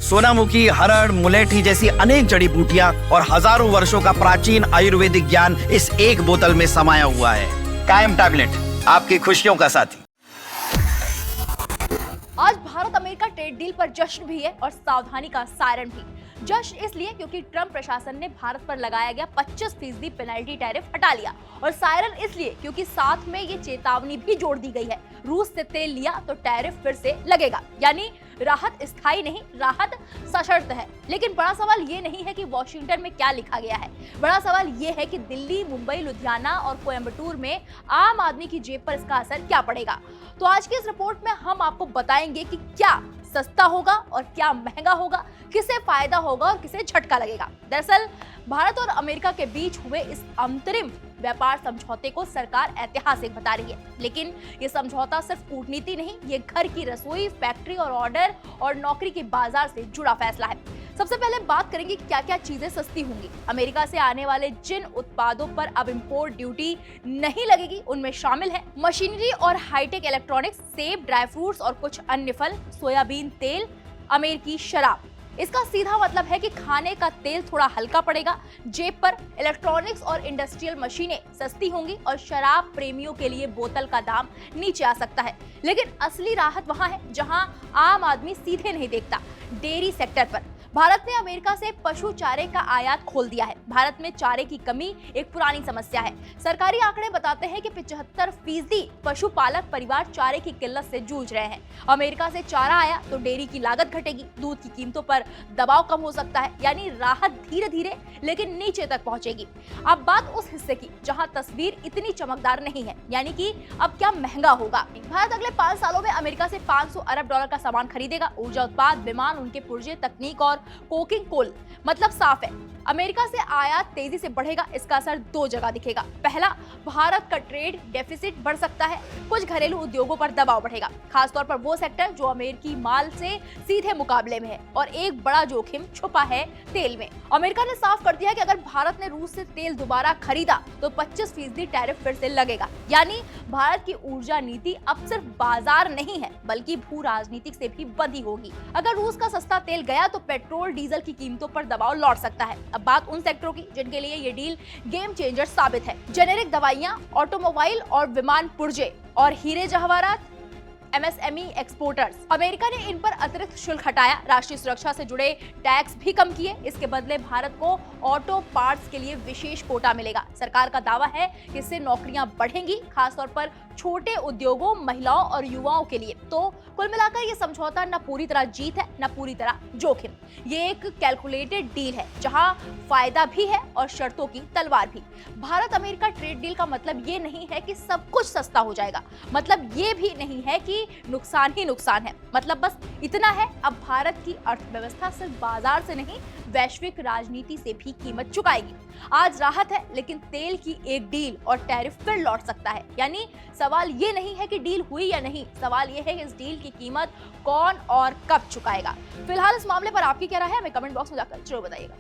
सोनामुखी, हरड़, मुलेठी जैसी अनेक जड़ी बूटियां और हजारों वर्षों का प्राचीन आयुर्वेदिक ज्ञान इस एक बोतल में समाया हुआ है। कायम टैबलेट, आपकी खुशियों का साथी। आज भारत अमेरिका ट्रेड डील पर जश्न भी है और सावधानी का सायरन भी। जश्न इसलिए क्योंकि ट्रंप प्रशासन ने भारत पर लगाया गया 25% पेनल्टी टैरिफ हटा लिया, और सायरन इसलिए क्योंकि साथ में ये चेतावनी भी जोड़ दी गई है, रूस से तेल लिया तो टैरिफ फिर से लगेगा। यानी राहत स्थायी नहीं, राहत सशर्त है। लेकिन बड़ा सवाल ये नहीं है कि वॉशिंगटन में क्या लिखा गया है, बड़ा सवाल ये है कि दिल्ली, मुंबई, लुधियाना और कोयम्बटूर में आम आदमी की जेब पर इसका असर क्या पड़ेगा। तो आज की इस रिपोर्ट में हम आपको बताएंगे कि क्या सस्ता होगा और क्या महंगा होगा, किसे फायदा होगा और किसे झटका लगेगा। दरअसल भारत और अमेरिका के बीच हुए इस अंतरिम व्यापार समझौते को सरकार ऐतिहासिक बता रही है, लेकिन ये समझौता सिर्फ कूटनीति नहीं, ये घर की रसोई, फैक्ट्री और ऑर्डर और नौकरी के बाजार से जुड़ा फैसला है। सबसे पहले बात करेंगे क्या क्या चीजें सस्ती होंगी। अमेरिका से आने वाले जिन उत्पादों पर अब इंपोर्ट ड्यूटी नहीं लगेगी उनमें शामिल है मशीनरी और हाईटेक इलेक्ट्रॉनिक्स, सेब, ड्राई फ्रूट्स और कुछ अन्य फल, सोयाबीन तेल, अमेरिकी शराब। इसका सीधा मतलब है कि खाने का तेल थोड़ा हल्का पड़ेगा जेब पर, इलेक्ट्रॉनिक्स और इंडस्ट्रियल मशीनें सस्ती होंगी और शराब प्रेमियों के लिए बोतल का दाम नीचे आ सकता है। लेकिन असली राहत वहां है जहां आम आदमी सीधे नहीं देखता, डेयरी सेक्टर पर। भारत ने अमेरिका से पशु चारे का आयात खोल दिया है। भारत में चारे की कमी एक पुरानी समस्या है। सरकारी आंकड़े बताते हैं कि 75% पशुपालक परिवार चारे की किल्लत से जूझ रहे हैं। अमेरिका से चारा आया तो डेयरी की लागत घटेगी, दूध की कीमतों पर दबाव कम हो सकता है, यानी राहत धीरे धीरे लेकिन नीचे तक पहुंचेगी। अब बात उस हिस्से की जहां तस्वीर इतनी चमकदार नहीं है, यानी कि अब क्या महंगा होगा। भारत अगले 5 सालों में अमेरिका से $500 अरब का सामान खरीदेगा। ऊर्जा उत्पाद, विमान, उनके पुर्जे, तकनीक और कोकिंग कोल। मतलब साफ है, अमेरिका से आयात तेजी से बढ़ेगा। इसका असर 2 जगह दिखेगा। पहला, भारत का ट्रेड डेफिसिट बढ़ सकता है, कुछ घरेलू उद्योगों पर दबाव बढ़ेगा, खासतौर पर वो सेक्टर जो अमेरिकी माल से सीधे मुकाबले में है। और एक बड़ा जोखिम छुपा है तेल में। अमेरिका ने साफ कर दिया कि अगर भारत ने रूस से तेल दोबारा खरीदा तो 25% टैरिफ फिर से लगेगा। यानी भारत की ऊर्जा नीति अब सिर्फ बाजार नहीं है, बल्कि भू राजनीतिक से भी बंधी होगी। अगर रूस का सस्ता तेल गया तो पेट्रोल, डीजल की कीमतों पर दबाव लौट सकता है। अब बात उन सेक्टरों की जिनके लिए ये डील गेम चेंजर साबित है। जेनेरिक दवाइयां, ऑटोमोबाइल और विमान पुर्जे और हीरे जवाहरात, MSME एक्सपोर्टर्स। अमेरिका ने इन पर अतिरिक्त शुल्क हटाया, राष्ट्रीय सुरक्षा से जुड़े टैक्स भी कम किए। इसके बदले भारत को ऑटो पार्ट्स के लिए विशेष कोटा मिलेगा। सरकार का दावा है कि इससे नौकरियां बढ़ेंगी, खासतौर पर छोटे उद्योगों, महिलाओं और युवाओं के लिए। तो कुल मिलाकर ये समझौता न पूरी तरह जीत है, न पूरी तरह जोखिम। ये एक कैलकुलेटेड डील है जहां फायदा भी है और शर्तों की तलवार भी। भारत अमेरिका ट्रेड डील का मतलब ये नहीं है कि सब कुछ सस्ता हो जाएगा, मतलब ये भी नहीं है कि नुकसान ही नुकसान है। मतलब बस इतना है, अब भारत की अर्थव्यवस्था सिर्फ बाजार से नहीं, वैश्विक राजनीति से भी कीमत चुकाएगी। आज राहत है, लेकिन तेल की एक डील और टैरिफ फिर लौट सकता है। यानी सवाल ये नहीं है कि डील हुई या नहीं, सवाल ये है कि इस डील की कीमत कौन और कब चुकाएगा। फिलहाल इस मामले पर आपकी क्या राय है, हमें कमेंट बॉक्स में जाकर जरूर बताइएगा।